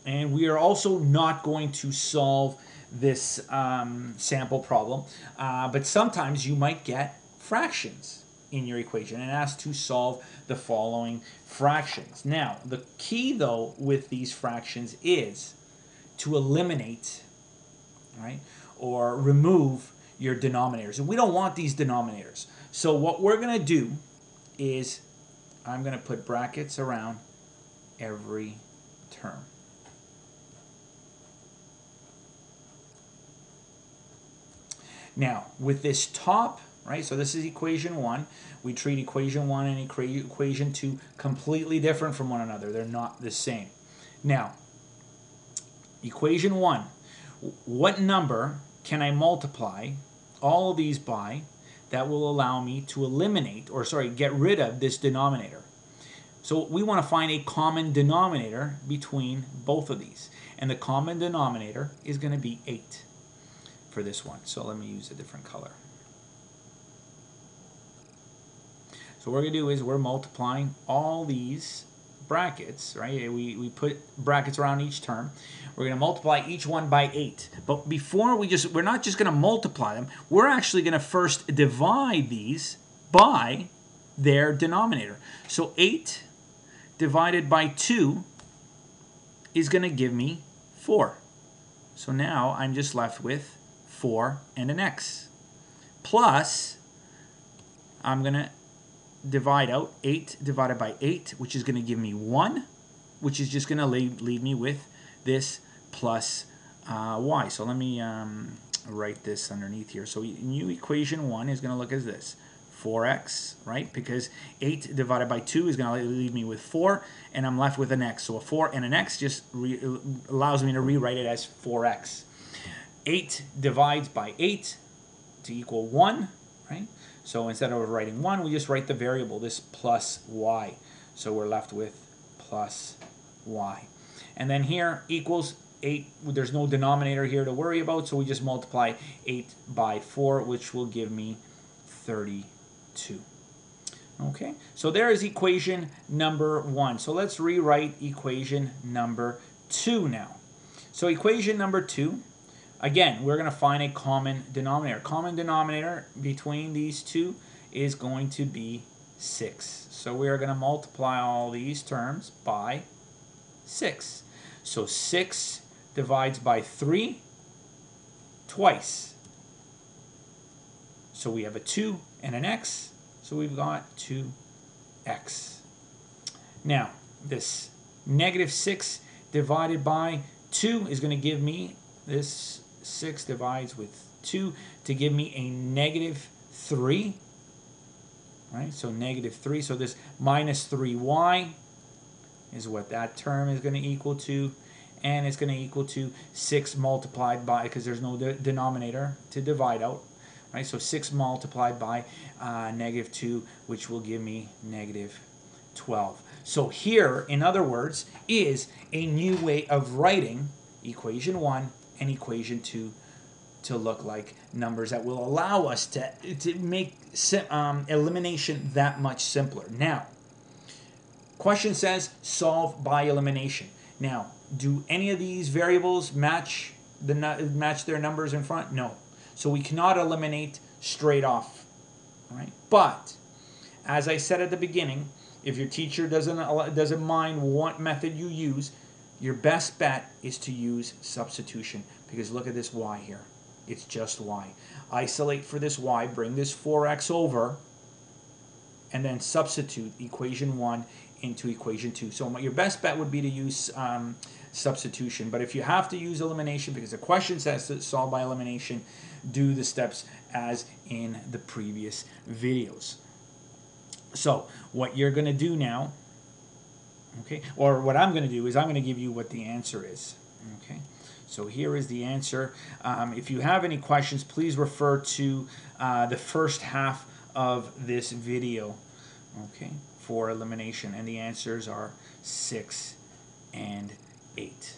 And we are also not going to solve this sample problem, but sometimes you might get fractions in your equation and asked to solve the following fractions. Now, the key though with these fractions is to eliminate, right, or remove your denominators. And we don't want these denominators. So what we're going to do is I'm going to put brackets around every term. Now, with this top, right, so this is equation 1. We treat equation 1 and equation 2 completely different from one another. They're not the same. Now, equation 1, what number can I multiply all of these by that will allow me to eliminate, or sorry, get rid of this denominator? So we want to find a common denominator between both of these. And the common denominator is going to be 8. For this one. So let me use a different color. So what we're going to do is we're multiplying all these brackets, right? We put brackets around each term. We're going to multiply each one by 8. But before we're not just going to multiply them, we're actually going to first divide these by their denominator. So 8 divided by 2 is going to give me 4. So now I'm just left with 4 and an x. Plus, I'm going to divide out 8 divided by 8, which is going to give me 1, which is just going to leave me with this plus y. So let me write this underneath here. So new equation 1 is going to look as this. 4x, right? Because 8 divided by 2 is going to leave me with 4, and I'm left with an x. So a 4 and an x just allows me to rewrite it as 4x. 8 divides by 8 to equal 1, right? So instead of writing 1, we just write the variable, this plus y. So we're left with plus y. And then here equals 8. There's no denominator here to worry about, so we just multiply 8 by 4, which will give me 32. Okay, so there is equation number 1. So let's rewrite equation number 2 now. So equation number 2, again, we're going to find a common denominator. Common denominator between these two is going to be 6. So we are going to multiply all these terms by 6. So 6 divides by 3 twice. So we have a 2 and an x. So we've got 2x. Now, this negative 6 divided by 2 is going to give me this 6 divides with 2 to give me a negative 3. Right? So negative 3. So this minus 3y is what that term is going to equal to. And it's going to equal to 6 multiplied by, because there's no denominator to divide out. Right? So 6 multiplied by negative 2, which will give me negative 12. So here, in other words, is a new way of writing equation 1 and equation 2 to look like numbers that will allow us to make elimination that much simpler. Now, question says solve by elimination. Now, do any of these variables match their numbers in front? No. So we cannot eliminate straight off. Right? But, as I said at the beginning, if your teacher doesn't mind what method you use, your best bet is to use substitution. Because look at this y here. It's just y. Isolate for this y, bring this 4x over, and then substitute equation 1 into equation 2. So your best bet would be to use substitution. But if you have to use elimination, because the question says to solve by elimination, do the steps as in the previous videos. So what you're going to do now, okay, or what I'm going to do is I'm going to give you what the answer is. Okay, so here is the answer. If you have any questions, please refer to the first half of this video, okay, for elimination. And the answers are 6 and 8.